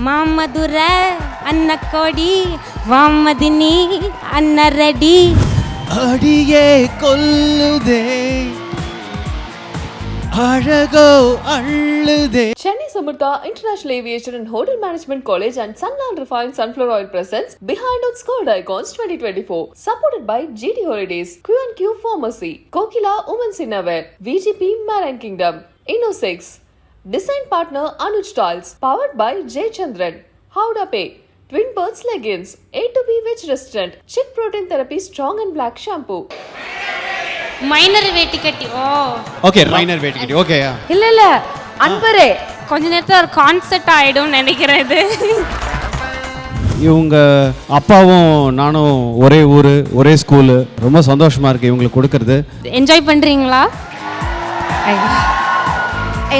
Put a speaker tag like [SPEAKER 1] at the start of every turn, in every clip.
[SPEAKER 1] மாமதுர அன்ன கோடி வாமதினி அன்ன ரெடி
[SPEAKER 2] அடியே கொல்லுதே அழகோ அள்ளுதே.
[SPEAKER 3] Chennai Samurtha International Aviation and Hotel Management College and Sunland Refined Sunflower Oil presents Behind Its Gold Icons 2024. Supported by GT Holidays, Q&Q Pharmacy, Kokila Women's Innerwear, VGP Marine Kingdom, InnoSix. Design partner Anuj Tiles. Powered by J. Chandran. Howda Pay. Twin Birds Leggings. A2B Veg Restaurant. Chick Protein Therapy Strong and Black Shampoo.
[SPEAKER 1] Minor வேட்டி கட்டி.
[SPEAKER 2] Okay minor வேட்டி கட்டி. Okay
[SPEAKER 4] இல்ல அன்பரே
[SPEAKER 1] கொஞ்ச நேரத்துல ஒரு concept ஆயிடும் நினைக்கிறேன். இது
[SPEAKER 2] இவங்க அப்பாவும் நானும் ஒரே ஊர் ஒரே ஸ்கூலு. ரொம்ப சந்தோஷமா இருக்கு இவங்களுக்கு கொடுக்கறது.
[SPEAKER 1] என்ஜாய் பண்றீங்களா?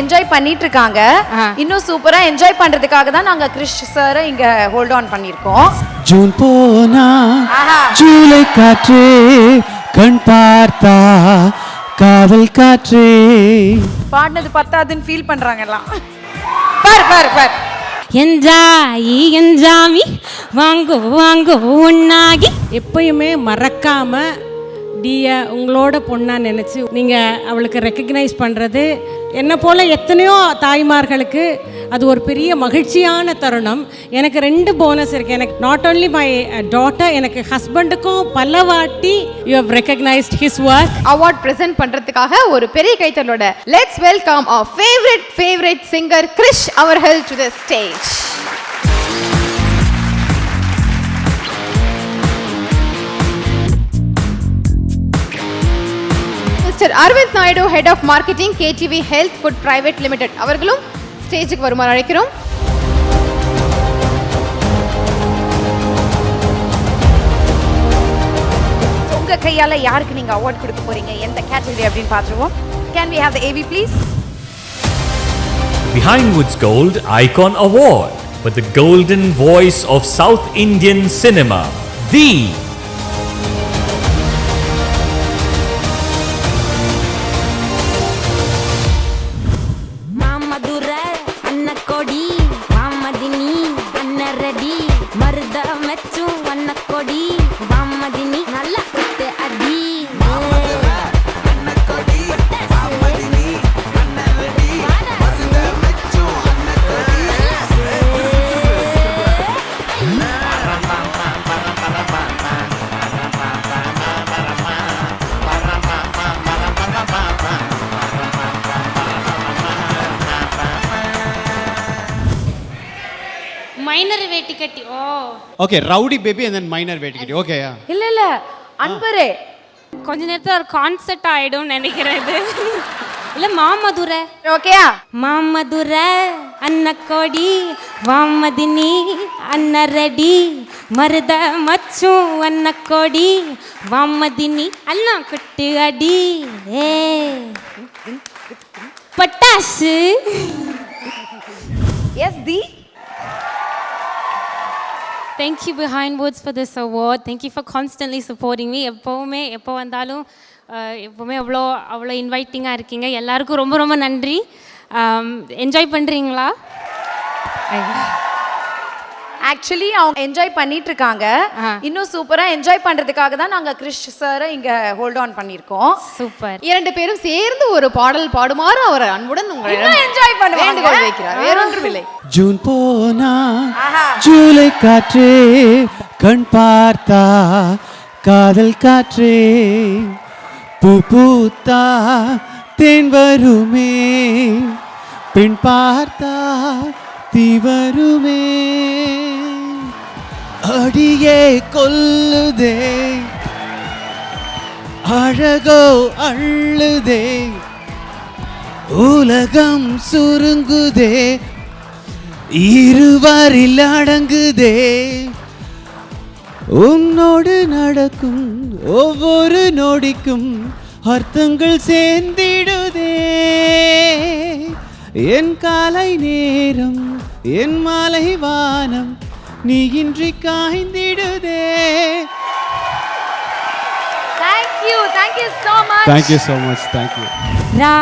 [SPEAKER 4] என்ஜாய் பண்ணிட்டு இருக்காங்க. இன்னும் சூப்பரா என்ஜாய் பண்றதுக்காக தான் நாங்க கிறிஷ் சார் இங்க ஹோல்ட் ஆன் பண்ணிருக்கோம்.
[SPEAKER 2] ஜூன் போனா ஜூலை காற்றே கண் பார்த்தா காதல் காற்றே.
[SPEAKER 4] பாடினது பத்தாதுன்னு ஃபீல் பண்றாங்க எல்லாம். பார் பார் பார்.
[SPEAKER 1] என்ஜாயி என்ஜாமி வாங்கோ வாங்கோ ஒன்னாகி.
[SPEAKER 5] எப்பயுமே மறக்காம டியை உங்களோட பொண்ணா நினச்சி நீங்கள் அவளுக்கு ரெக்கக்னைஸ் பண்ணுறது என்னை போல் எத்தனையோ தாய்மார்களுக்கு அது ஒரு பெரிய மகிழ்ச்சியான தருணம். எனக்கு 2 போனஸ் இருக்குது. எனக்கு நாட் ஓன்லி மை டாட்டர், எனக்கு ஹஸ்பண்டுக்கும் பல வாட்டி you have recognised his work.
[SPEAKER 6] Award present பண்றதுக்காக ஒரு பெரிய கைத்தட்டலோட let's welcome our favorite singer Krish அவர்கள் to the stage. Mr. Aravind Naidu, Head of Marketing, KTV Health Food Private Limited அவர்களும் ஸ்டேஜுக்கு வருமாறு அழைக்கிறோம்.
[SPEAKER 4] உங்க கையால யாருக்கு நீங்க அவார்ட் கொடுக்க போறீங்க, எந்த கேட்டகரி அப்படின்னு பாத்துருவோம். Can we have the AV please?
[SPEAKER 7] Behind Woods Gold Icon Award for the golden voice of South Indian cinema. The
[SPEAKER 1] மாமதுர அன்ன கோடி வாமதினி அன்ன ரெடி மருத மெச்சு அன்ன கோடி வாமதினி நல்ல குத்து அடி. மைனர் வேட்டி கட்டி.
[SPEAKER 2] Okay rowdy baby and then minor வேட்டி கட்டி. ஓகே
[SPEAKER 4] இல்ல அன்பரே
[SPEAKER 1] கொஞ்ச நேரத்துல ஒரு கான்செப்ட் ஆயிடும் நினைக்கிறேன். இது இல்ல மாமதுர.
[SPEAKER 4] ஓகேயா?
[SPEAKER 1] மாமதுர அன்ன கோடி வாமதினி அன்ன ரெடி மருத மச்சு அன்ன கோடி வாமதினி அண்ணா குட்டு அடி. ஏ பட்டாசு.
[SPEAKER 4] Yes the.
[SPEAKER 1] Thank you Behind Woods for this award. Thank you for constantly supporting me. எப்போ வந்தாலும் எப்போவுமே அவ்வளோ இன்வைட்டிங்காக இருக்கீங்க. எல்லாருக்கும் ரொம்ப ரொம்ப நன்றி. என்ஜாய் பண்ணுறீங்களா?
[SPEAKER 4] ஆக்சுவலி அவங்க என்ஜாய் பண்ணிட்டு இருக்காங்க. இன்னும் சூப்பரா என்ஜாய் பண்றதுக்காக தான் நாங்க கிறிஷ் சார் இங்க ஹோல்ட் ஆன் பண்ணிருக்கோம்.
[SPEAKER 1] சூப்பர்.
[SPEAKER 6] 2 பேரும் சேர்ந்து ஒரு பாடல் பாடுமாறு அவர் அன்புடன் உங்களை
[SPEAKER 4] என்ஜாய் பண்ணுவாங்க.
[SPEAKER 6] வேண்டுகோள் வைக்கிறார். வேறொன்றுமில்லை.
[SPEAKER 2] ஜூன் போனா ஜூலை காற்றே கண் பார்த்தா காதல் காற்றே பூ பூத்தா தேன் வருமே பெண் பார்த்தா தீ வருமே அடியே கொல்லுதே அழகோ அள்ளுதே உலகம் சுருங்குதே இருவரில் அடங்குதே உன்னோடு நடக்கும் ஒவ்வொரு நொடிக்கும் அர்த்தங்கள் சேர்ந்திடுதே என் காலை நேரம் என் மாலை வானம் நீ இன்றி காய்ந்திடுதே.
[SPEAKER 4] Thank you so much.
[SPEAKER 2] Thank you so much. Thank you.
[SPEAKER 1] ரா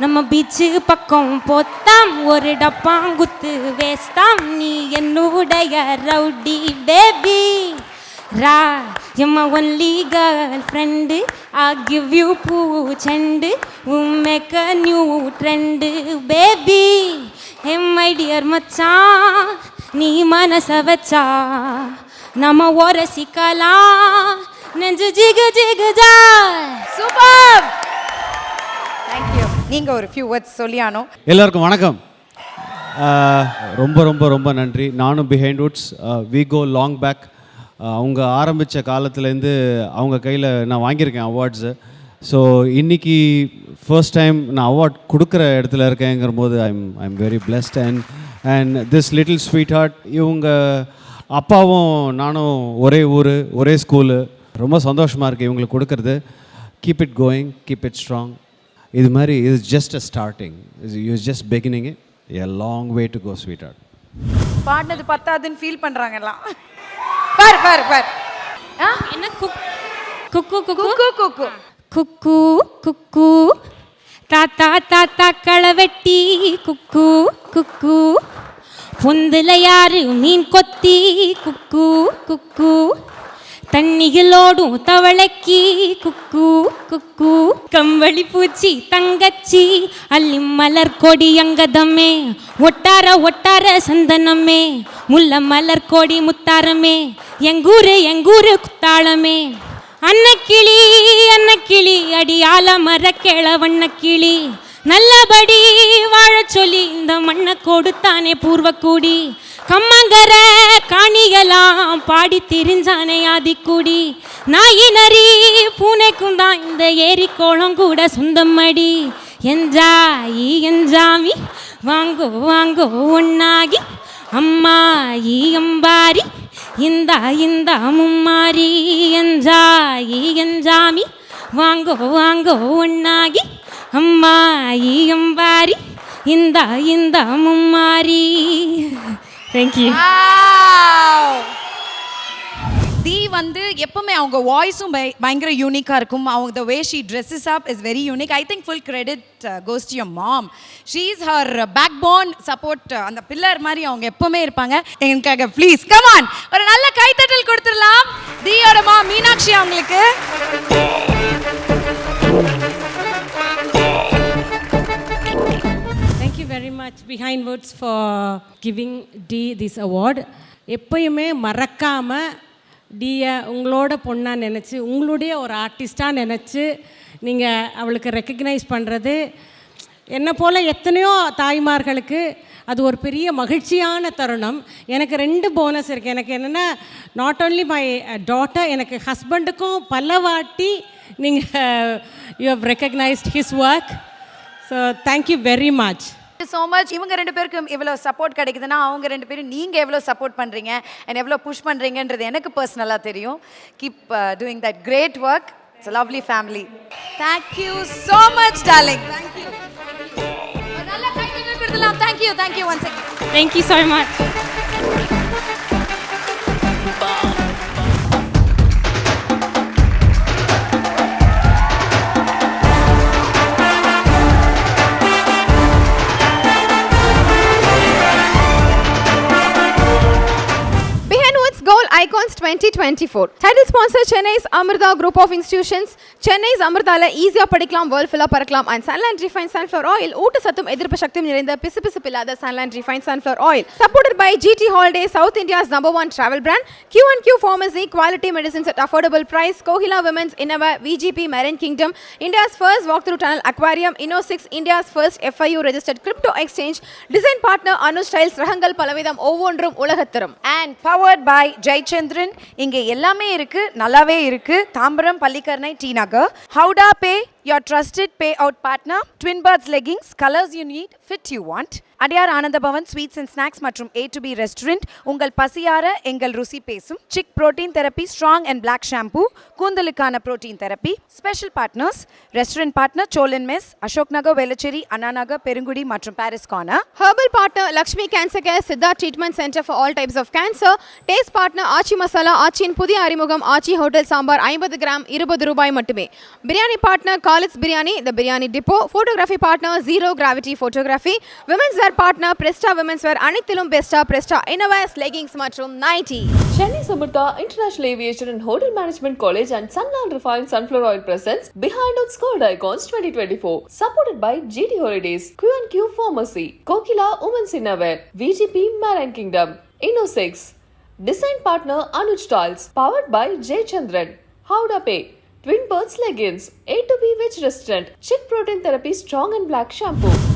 [SPEAKER 1] நம்ம பீச்சு பக்கம் போத்தாம் ஒரு டப்பாங்குத்து வேஸ்தாம் நீ என்னுடைய ரவுடி பேபி ரா எம்மா only girlfriend I give you பூ செண்டு make a new trend baby my dear மச்சான் நீ மனச வச்சா நம்ம ஒரசிக்கலாம் நெஞ்சு ஜிகு ஜிகுஜா.
[SPEAKER 4] சூப்பர். Thank you. நீங்க ஒரு ஃபியூ வேர்ட்ஸ் சொல்லியானோ.
[SPEAKER 2] எல்லாருக்கும் வணக்கம். ரொம்ப ரொம்ப ரொம்ப நன்றி. நானும் Behindwoods we go long back. அவங்க ஆரம்பித்த காலத்துலேருந்து அவங்க கையில் நான் வாங்கியிருக்கேன் அவார்ட்ஸு. ஸோ இன்றைக்கி ஃபர்ஸ்ட் டைம் நான் அவார்ட் கொடுக்குற இடத்துல இருக்கேங்கிற போது I'm very blessed. And this little sweetheart, இவங்க அப்பாவும் நானும் ஒரே ஊர் ஒரே ஸ்கூலு. ரொம்ப சந்தோஷமாக இருக்குது இவங்களுக்கு கொடுக்கறது. Keep it going, keep it strong. இது மாதிரி இது just a starting, you just beginning it, a long way to go sweetheart.
[SPEAKER 4] பாடினது பத்தாதுன்னு ஃபீல் பண்ணுறாங்க எல்லாம். பார் பார் பார்.
[SPEAKER 1] என்ன குக்கு குக்கு
[SPEAKER 4] குக்கு குக்கு
[SPEAKER 1] குக்கு குக்கு தாத்தா தாத்தா களவெட்டி குக்கு குக்கு பொந்துல யாரு மீன் கொத்தி குக்கு குக்கு தண்ணிகளோடும் தவளைக்கி குக்கு குக்கு கம்பளி பூச்சி தங்கச்சி அள்ளி மலர் கொடி அங்கதமே ஒட்டார ஒட்டார சந்தனமே முல்ல மலர் கொடி முத்தாரமே எங்கூரு குத்தாளமே அன்னக்கிளி அன்னக்கிளி அடியால மர கேள வண்ணக்கிளி நல்லபடி வாழ சொல்லி இந்த மண்ணை கொடுத்தானே பூர்வக்கூடி கம்மங்கர காணிகளாம் பாடி திரிஞ்சானே ஆதிக்குடி நாயி நரி பூனைக்கும் தான் இந்த ஏரி கோளம் கூட சொந்தமடி என்ஜாயி என்ஜாமி வாங்கோ வாங்கோ ஒன்னாகி அம்மாயி அம்பாரி இந்த இந்த மும்மாரி என்ஜாயி என்ஜாமி வாங்கோ வாங்கோ ஒன்னாகி அம்மாயி அம்பாரி இந்த இந்த மும்மாரி. தேங்க்யூ.
[SPEAKER 4] தி வந்து எப்பவுமே அவங்க வாய்ஸும் பயங்கர யூனிக்காக இருக்கும். அவங்க the way she dresses up is very unique. I think full credit goes to your mom. She is her backbone support. அந்த பில்லர் மாதிரி அவங்க எப்பவுமே இருப்பாங்க எங்களுக்காக. ப்ளீஸ் கம் ஆன், ஒரு நல்ல கைத்தட்டல் கொடுத்துடலாம் தியோட மாம் மீனாட்சி அவங்களுக்கு.
[SPEAKER 5] Thank you very much Behind Words for giving Dee this award. எப்பயுமே மறக்காமல் டியை உங்களோட பொண்ணாக நினச்சி உங்களுடைய ஒரு ஆர்டிஸ்டாக நினச்சி நீங்கள் அவளுக்கு ரெக்கக்னைஸ் பண்ணுறது என்னை போல் எத்தனையோ தாய்மார்களுக்கு அது ஒரு பெரிய மகிழ்ச்சியான தருணம். எனக்கு 2 போனஸ் இருக்குது. எனக்கு என்னென்னா நாட் ஓன்லி மை டாட்டர், எனக்கு ஹஸ்பண்டுக்கும் பல வாட்டி நீங்கள் you have recognised his work. So thank you very much.
[SPEAKER 4] So much. இவங்க 2 பேருக்கும் எவ்வளோ சப்போர்ட் கிடைக்குதுன்னா அவங்க 2 பேரும் நீங்கள் எவ்வளோ சப்போர்ட் பண்ணுறீங்க அண்ட் எவ்வளோ புஷ் பண்ணுறீங்கன்றது எனக்கு பர்சனலாக தெரியும். Keep doing that great work. It's a lovely family. Thank you so much darling. Thank you. நல்ல கைத்தட்டல் கொடுக்கலாம். Thank you thank you once again.
[SPEAKER 1] Thank you so much.
[SPEAKER 6] Icons 2024. Title sponsor Chennai's Amrita Group of Institutions. Chennai's Amritaல ஈஸியா படிக்கலாம், world ஃபுல்லா பறக்கலாம். And Sunland refine sunflower oil ஊட்டச்சத்தும் எதிர்ப்பு சக்தியும் நிறைந்த பிசுபிசுப்பில்லாத Sunland refine sunflower oil. Supported by GT Holiday, South India's #1 travel brand. Q&Q Pharmacy, quality medicines at affordable price. Kohila Women's Innova, VGP Marine Kingdom, India's first walk-through tunnel aquarium. Inno6, India's first FIU registered crypto exchange. Design partner Anu Styles, ரகங்கள் பலவிதம் ஒவ்வொன்றும் உலகத்தரம்.
[SPEAKER 4] And powered by Jayachandran. இங்கே எல்லாமே இருக்கு, நல்லாவே இருக்கு. Tambaram, Pallikaranai, T Nagar. Howda pay, your trusted payout partner. Twin Birds leggings, colors you need, fit you want. அடியார் ஆனந்த Pawan sweets and snacks மற்றும் A2B ரெஸ்டாரண்ட். உங்கள் பசியார எங்கள் ருசி பேசும். Chik protein therapy, strong and black shampoo, கூந்தலுக்கான protein therapy. Special partners restaurant partner Solan mess, Ashok Nagar, Velachery, Anna Nagar, Perungudi மற்றும் Parrys corner.
[SPEAKER 6] Herbal partner Lakshmi cancer care, Siddha treatment centre for all types of cancer. Taste partner Aachi masala, ஆச்சியின் புதிய அறிமுகம் ஆச்சி ஹோட்டல் சாம்பார் 50 கிராம் 20 ரூபாய் மட்டுமே. Biryani partner Khalid's Biryani, the Biryani Depot. Photography partner Zero Gravity Photography. Women's wear partner Presta Women's Wear. Anithilum Presta Innova's Leggings மற்றும் Nighty.
[SPEAKER 3] Chennai Samurtha International Aviation and Hotel Management College and Sunland Refined Sunflower Oil presents Behind Out Gold Icons 2024. Supported by GD Holidays, Q&Q Pharmacy, Kokila Women's Innerwear, VGP Marine Kingdom, Inno6. Design partner Anuj Tiles, powered by Jay Chandran. Howda Pay, Twin Birds Leggings, A to B Veg Restaurant, Chick Protein Therapy Strong and Black Shampoo.